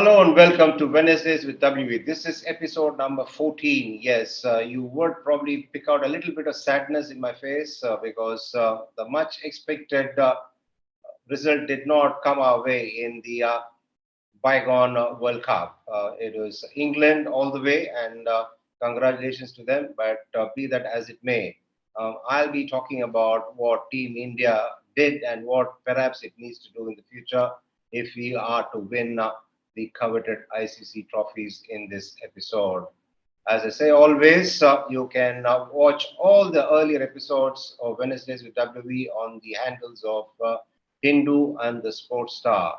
Hello and welcome to Wednesdays with WE. This is episode number 14. Yes, you would probably pick out a little bit of sadness in my face because the much expected result did not come our way in the bygone World Cup. It was England all the way, and congratulations to them. But be that as it may, I'll be talking about what Team India did and what perhaps it needs to do in the future if we are to win the coveted ICC trophies in this episode. As I say always, you can watch all the earlier episodes of Wednesdays with WE on the handles of Hindu and the Sportstar.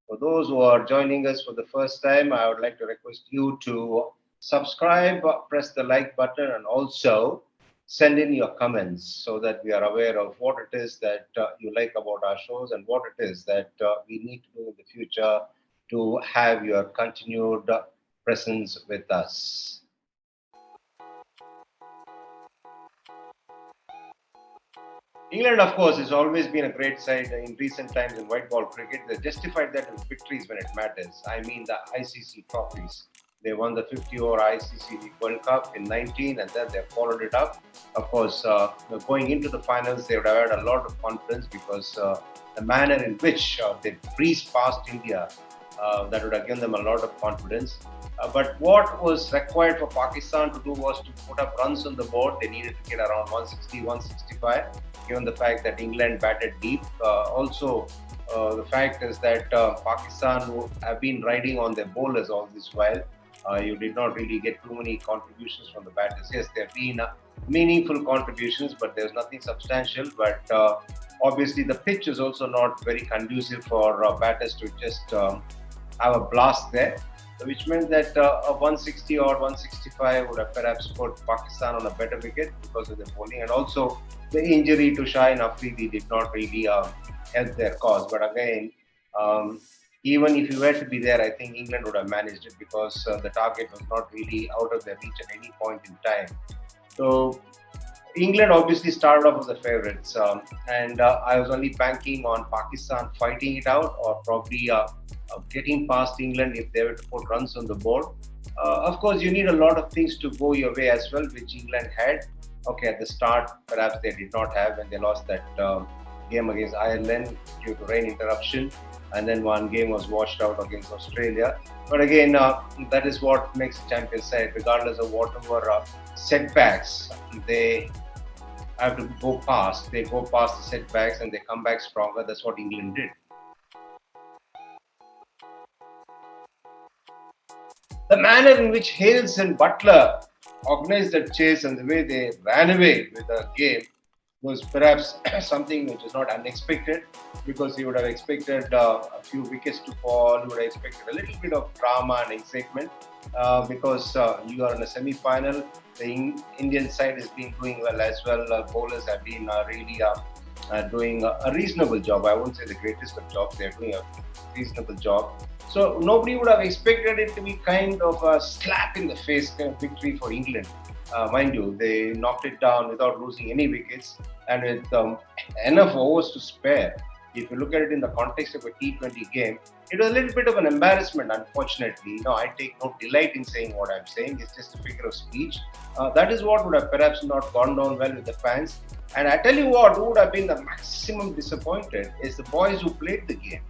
For those who are joining us for the first time, I would like to request you to subscribe, press the like button, and also send in your comments so that we are aware of what it is that you like about our shows and what it is that we need to do in the future to have your continued presence with us. England, of course, has always been a great side in recent times in white ball cricket. They justified that with victories when it matters. I mean the ICC trophies. They won the 50-over ICC World Cup in 19 and then they followed it up. Of course, going into the finals, they would have had a lot of confidence because the manner in which they breezed past India, that would have given them a lot of confidence. But what was required for Pakistan to do was to put up runs on the board. They needed to get around 160, 165, given the fact that England batted deep. The fact is that Pakistan have been riding on their bowlers all this while. You did not really get too many contributions from the batters. Yes, there have been meaningful contributions, but there's nothing substantial. But obviously, the pitch is also not very conducive for batters to just have a blast there, which meant that a 160 or 165 would have perhaps put Pakistan on a better wicket because of the bowling. And also, the injury to Shaheen Afridi did not really help their cause. But again, even if he were to be there, I think England would have managed it because the target was not really out of their reach at any point in time. So England obviously started off as the favourites, and I was only banking on Pakistan fighting it out or probably getting past England if they were to put runs on the board. Of course, you need a lot of things to go your way as well, which England had. Okay, at the start, perhaps they did not have when they lost that game against Ireland due to rain interruption, and then one game was washed out against Australia. But again, that is what makes the champion side, regardless of whatever setbacks they have to go past. They go past the setbacks and they come back stronger. That's what England did. The manner in which Hales and Butler organized that chase and the way they ran away with the game was perhaps something which is not unexpected because you would have expected a few wickets to fall. You would have expected a little bit of drama and excitement because you are in a semi-final. The Indian side has been doing well as well. Bowlers have been really doing a reasonable job. I won't say the greatest of jobs. They're doing a reasonable job. So nobody would have expected it to be kind of a slap in the face kind of victory for England. Mind you, they knocked it down without losing any wickets and with enough overs to spare. If you look at it in the context of a T20 game, it was a little bit of an embarrassment, unfortunately. I take no delight in saying what I'm saying. It's just a figure of speech. That is what would have perhaps not gone down well with the fans. And I tell you what, who would have been the maximum disappointed is the boys who played the game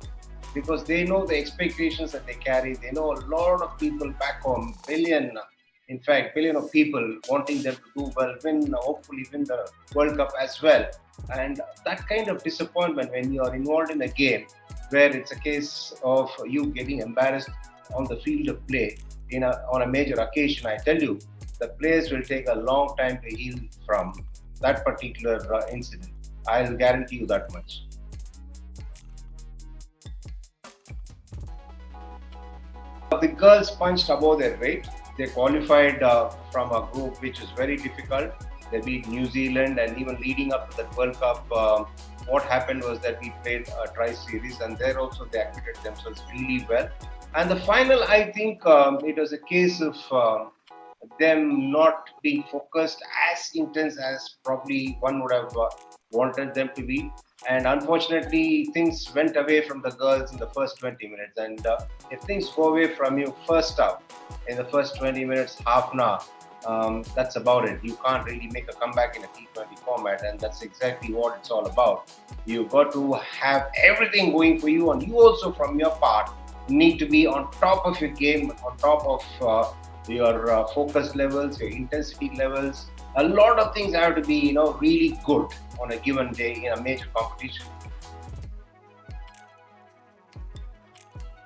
because they know the expectations that they carry. They know a lot of people back home, billion of people wanting them to do well, hopefully win the World Cup as well. And that kind of disappointment when you are involved in a game where it's a case of you getting embarrassed on the field of play on a major occasion, I tell you, the players will take a long time to heal from that particular incident. I'll guarantee you that much. The girls punched above their weight. They qualified from a group which is very difficult. They beat New Zealand, and even leading up to that World Cup, what happened was that we played a tri-series, and there also they acquitted themselves really well. And the final, I think it was a case of them not being focused as intense as probably one would have wanted them to be. And unfortunately, things went away from the girls in the first 20 minutes. And if things go away from you first up in the first 20 minutes, half an hour, that's about it. You can't really make a comeback in a T20 format, and that's exactly what it's all about. You've got to have everything going for you, and you also, from your part, need to be on top of your game, on top of your focus levels, your intensity levels. A lot of things have to be, really good on a given day in a major competition.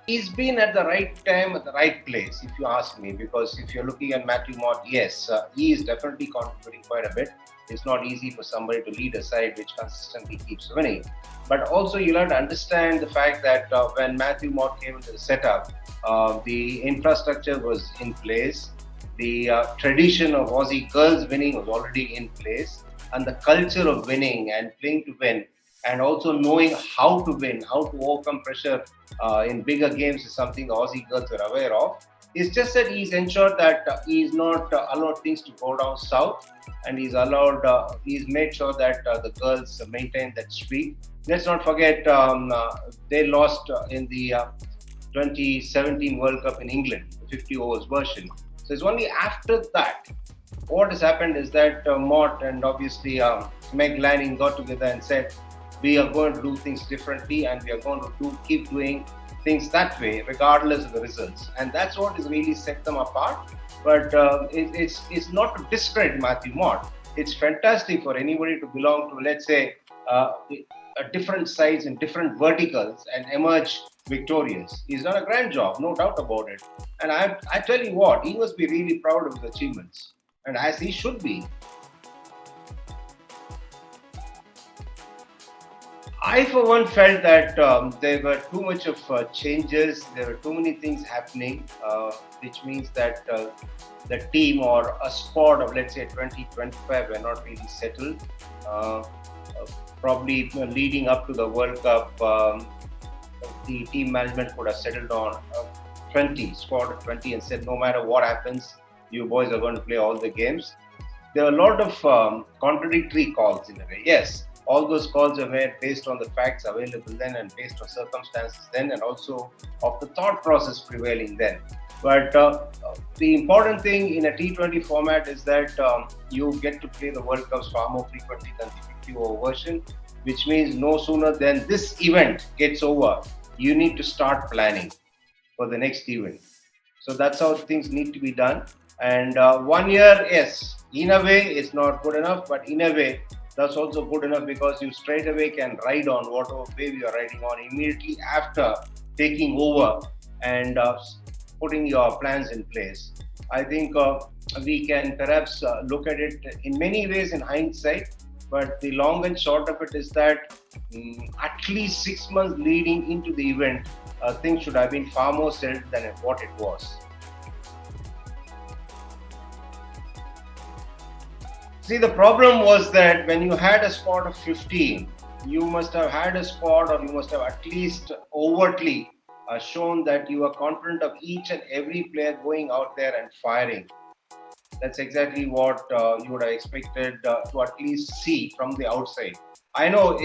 He's been at the right time at the right place, if you ask me. Because if you're looking at Matthew Mott, yes, he is definitely contributing quite a bit. It's not easy for somebody to lead a side which consistently keeps winning. But also, you'll have to understand the fact that when Matthew Mott came into the setup, the infrastructure was in place. The tradition of Aussie girls winning was already in place, and the culture of winning and playing to win, and also knowing how to win, how to overcome pressure in bigger games is something the Aussie girls are aware of. It's just that he's ensured that he's not allowed things to go down south, and he's made sure that the girls maintain that streak. Let's not forget they lost in the 2017 World Cup in England, the 50 overs version. So it's only after that what has happened is that Mott and obviously Meg Lanning got together and said, we are going to do things differently, and we are going to keep doing things that way, regardless of the results. And that's what has really set them apart. But it's not to discredit Matthew Mott. It's fantastic for anybody to belong to, let's say, different sides in different verticals and emerge victorious. He's done a grand job, no doubt about it. And I tell you what, he must be really proud of his achievements, and as he should be. I, for one, felt that there were too much of changes. There were too many things happening, which means that the team or a squad of, let's say, 2025 were not really settled. Probably leading up to the World Cup, the team management could have settled on 20, squad of 20, and said, no matter what happens, you boys are going to play all the games. There were a lot of contradictory calls in a way. Yes, all those calls are made based on the facts available then and based on circumstances then, and also of the thought process prevailing then. But the important thing in a T20 format is that you get to play the World Cups far more frequently than the 50 over version, which means no sooner than this event gets over, you need to start planning for the next event. So that's how things need to be done. And 1 year, yes, in a way, it's not good enough, but in a way, that's also good enough because you straight away can ride on whatever wave you are riding on immediately after taking over and putting your plans in place. I think we can perhaps look at it in many ways in hindsight, but the long and short of it is that at least 6 months leading into the event, things should have been far more settled than what it was. See, the problem was that when you had a squad of 15, you must have had a squad, or you must have at least overtly shown that you are confident of each and every player going out there and firing. That's exactly what you would have expected to at least see from the outside. I know,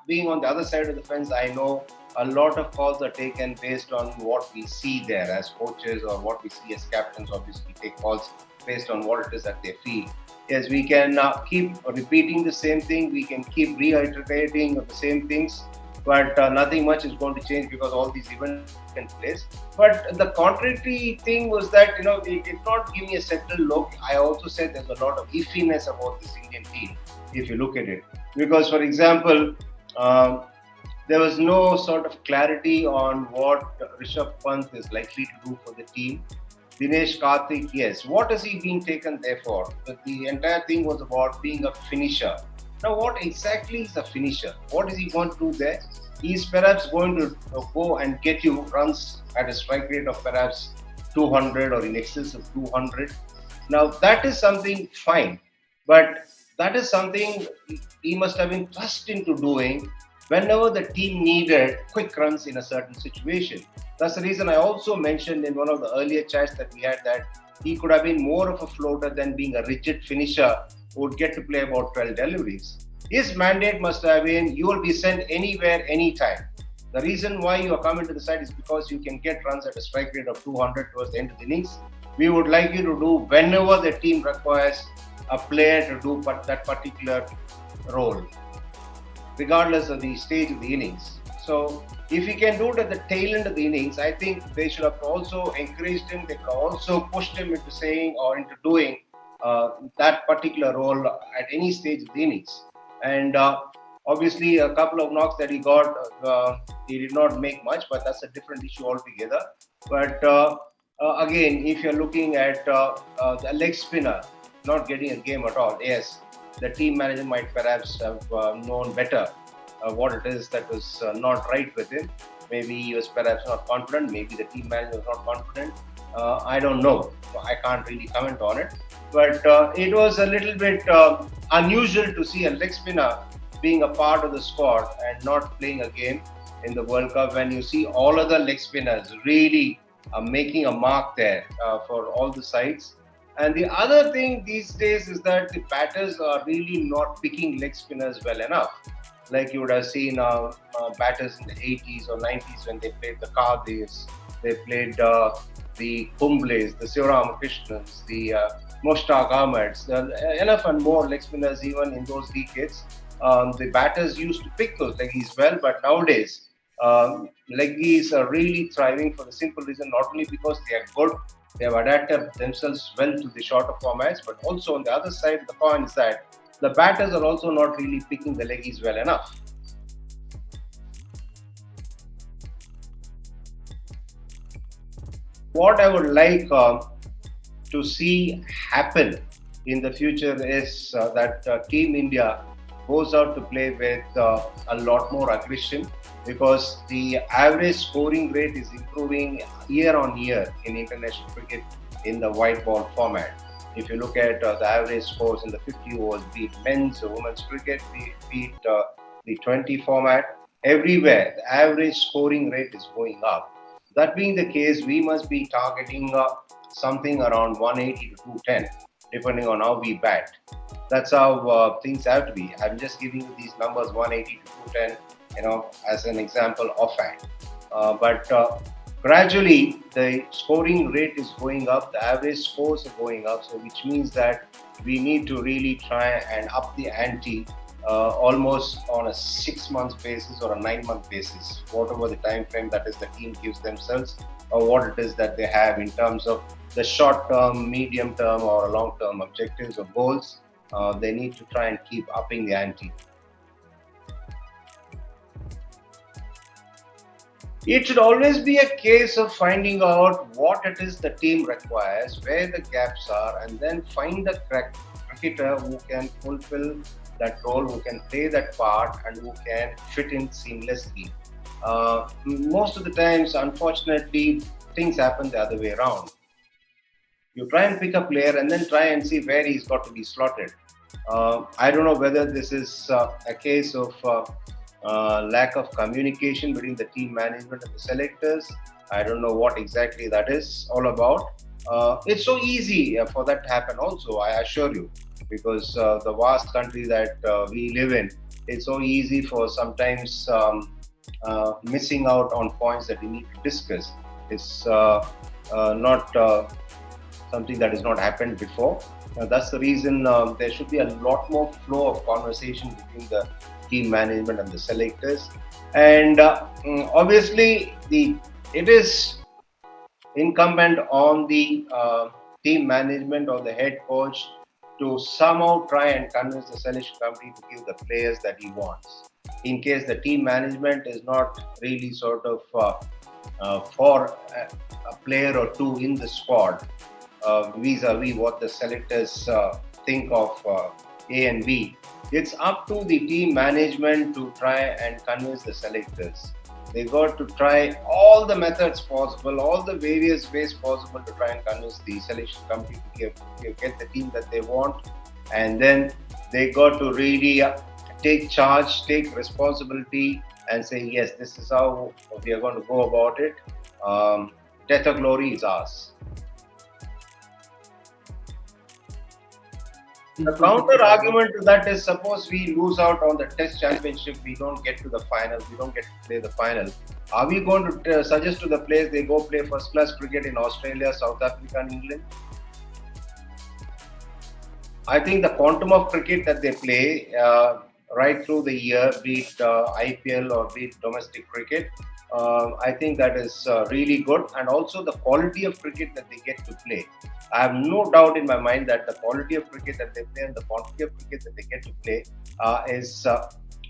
being on the other side of the fence, I know a lot of calls are taken based on what we see there as coaches or what we see as captains. Obviously, take calls based on what it is that they feel. Yes, we can keep repeating the same thing. We can keep reiterating the same things, but nothing much is going to change because all these events can place. But the contrary thing was that it did not give me a settled look. I also said there's a lot of iffiness about this Indian team if you look at it, because for example, there was no sort of clarity on what Rishabh Pant is likely to do for the team. Dinesh Karthik, yes. What is he being taken there for? The entire thing was about being a finisher. Now, what exactly is a finisher? What is he going to do there? He's perhaps going to go and get you runs at a strike rate of perhaps 200 or in excess of 200. Now, that is something fine, but that is something he must have been thrust into doing whenever the team needed quick runs in a certain situation. That's the reason I also mentioned in one of the earlier chats that we had that he could have been more of a floater than being a rigid finisher who would get to play about 12 deliveries. His mandate must have been you will be sent anywhere, anytime. The reason why you are coming to the side is because you can get runs at a strike rate of 200 towards the end of the innings. We would like you to do whenever the team requires a player to do that particular role, regardless of the stage of the innings. So if he can do it at the tail end of the innings, I think they should have also encouraged him. They could also pushed him into saying or into doing that particular role at any stage of the innings. And obviously, a couple of knocks that he got, he did not make much, but that's a different issue altogether. But again, if you're looking at the leg spinner not getting a game at all, yes, the team manager might perhaps have known better what it is that was not right with him. Maybe he was perhaps not confident. Maybe the team manager was not confident. I don't know. I can't really comment on it. But it was a little bit unusual to see a leg spinner being a part of the squad and not playing a game in the World Cup when you see all other leg spinners really making a mark there for all the sides. And the other thing these days is that the batters are really not picking leg spinners well enough. Like you would have seen batters in the 80s or 90s when they played the Kadis, they played the Kumble's, the Sivaramakrishnas, the Mushtaq Ahmeds, enough and more leg spinners even in those decades. The batters used to pick those leggies well, but nowadays leggies are really thriving for the simple reason not only because they are good, they have adapted themselves well to the shorter formats, but also on the other side of the coin is that the batters are also not really picking the leggies well enough. What I would like to see happen in the future is that Team India goes out to play with a lot more aggression, because the average scoring rate is improving year on year in international cricket in the white ball format. If you look at the average scores in the 50 overs, be it men's or women's cricket, be it the 20 format, everywhere the average scoring rate is going up. That being the case, we must be targeting something around 180 to 210, depending on how we bat. That's how things have to be. I'm just giving you these numbers 180 to 210, as an example offhand. But gradually, the scoring rate is going up, the average scores are going up, so which means that we need to really try and up the ante almost on a 6 month basis or a 9 month basis, whatever the time frame that is the team gives themselves, or what it is that they have in terms of the short term, medium term, or long term objectives or goals. They need to try and keep upping the ante. It should always be a case of finding out what it is the team requires, where the gaps are, and then find the cricketer who can fulfill that role, who can play that part, and who can fit in seamlessly. Most of the times, unfortunately, things happen the other way around. You try and pick a player and then try and see where he's got to be slotted. I don't know whether this is a case of lack of communication between the team management and the selectors. I don't know what exactly that is all about. It's so easy for that to happen also, I assure you, because the vast country that we live in, it's so easy for sometimes missing out on points that we need to discuss. It's not something that has not happened before. That's the reason there should be a lot more flow of conversation between the team management and the selectors. And obviously, it is incumbent on the team management or the head coach to somehow try and convince the selection committee to give the players that he wants. In case the team management is not really sort of for a player or two in the squad, vis-a-vis what the selectors think of A and B, it's up to the team management to try and convince the selectors. They got to try all the methods possible, all the various ways possible to try and convince the selection committee to get the team that they want. And then they got to really take charge, take responsibility, and say, yes, this is how we are going to go about it. Death or glory is ours. The counter argument to that is, suppose we lose out on the Test Championship, we don't get to the final, we don't get to play the final. Are we going to suggest to the players they go play first class cricket in Australia, South Africa, and England? I think the quantum of cricket that they play right through the year, be it IPL or be it domestic cricket, I think that is really good. And also the quality of cricket that they get to play. I have no doubt in my mind that the quality of cricket that they play and the quantity of cricket that they get to play is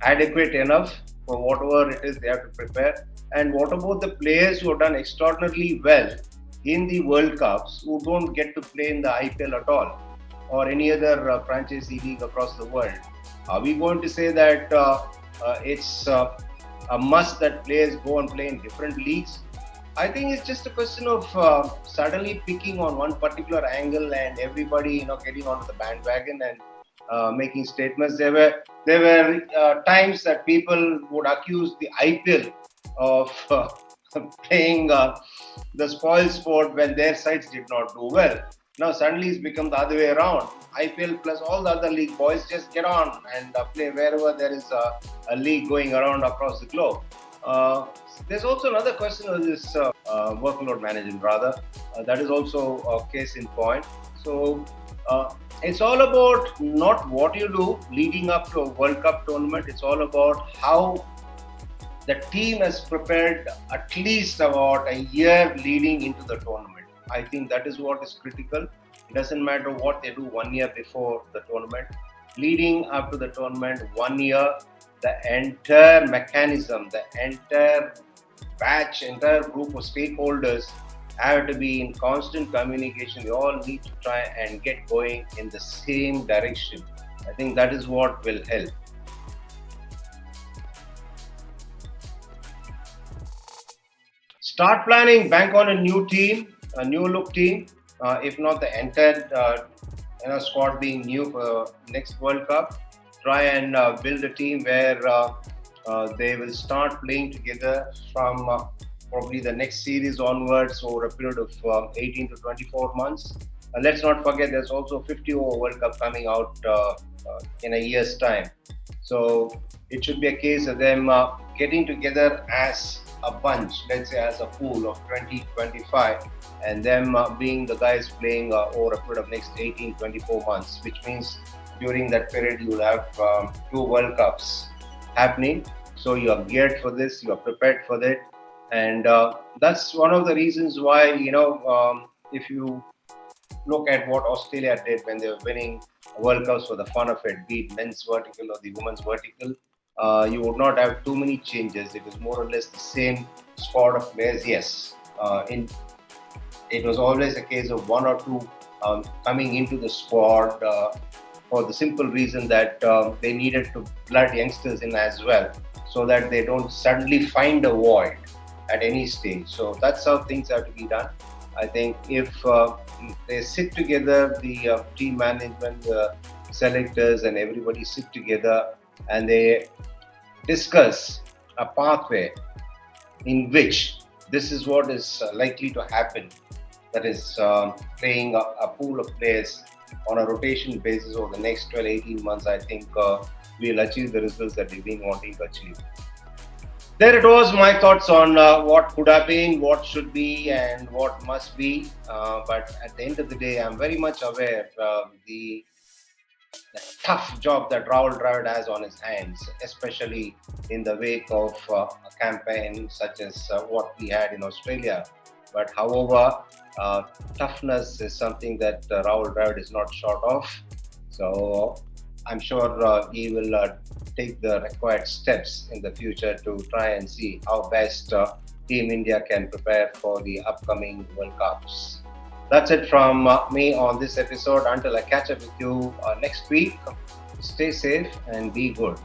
adequate enough for whatever it is they have to prepare. And what about the players who have done extraordinarily well in the World Cups who don't get to play in the IPL at all, or any other franchisee league across the world? Are we going to say that it's a must that players go and play in different leagues? I think it's just a question of suddenly picking on one particular angle and everybody, getting onto the bandwagon and making statements. There were times that people would accuse the IPL of playing the spoil sport when their sides did not do well. Now suddenly it's become the other way around. IPL plus all the other league boys just get on and play wherever there is a league going around across the globe. There's also another question of this workload management, rather. That is also a case in point. So it's all about not what you do leading up to a World Cup tournament. It's all about how the team has prepared at least about a year leading into the tournament. I think that is what is critical. It doesn't matter what they do 1 year before the tournament. Leading up to the tournament 1 year, the entire mechanism, the entire batch, entire group of stakeholders have to be in constant communication. They all need to try and get going in the same direction. I think that is what will help. Start planning, bank on a new team, a new look team. If not the entire squad being new for next World Cup, try and build a team where they will start playing together from probably the next series onwards over a period of 18 to 24 months. Let's not forget there's also 50 over World Cup coming out in a year's time. So it should be a case of them getting together as a bunch, let's say as a pool of 20, 25, and them being the guys playing over a period of next 18, 24 months, which means during that period you will have 2 World Cups happening. So you are geared for this, you are prepared for that. And that's one of the reasons why, if you look at what Australia did when they were winning World Cups for the fun of it, be it men's vertical or the women's vertical, you would not have too many changes. It was more or less the same squad of players. Yes, it was always a case of 1 or 2 coming into the squad for the simple reason that they needed to blood youngsters in as well, so that they don't suddenly find a void at any stage. So that's how things have to be done. I think if they sit together, the team management, the selectors, and everybody sit together and they discuss a pathway in which this is what is likely to happen, that is playing a pool of players on a rotation basis over the next 12, 18 months, I think we'll achieve the results that we've been wanting to achieve. There it was, my thoughts on what could have been, what should be, and what must be. But at the end of the day, I'm very much aware the tough job that Rahul Dravid has on his hands, especially in the wake of a campaign such as what we had in Australia. But however, toughness is something that Rahul Dravid is not short of. So I'm sure he will take the required steps in the future to try and see how best Team India can prepare for the upcoming World Cups. That's it from me on this episode. Until I catch up with you next week, stay safe and be good.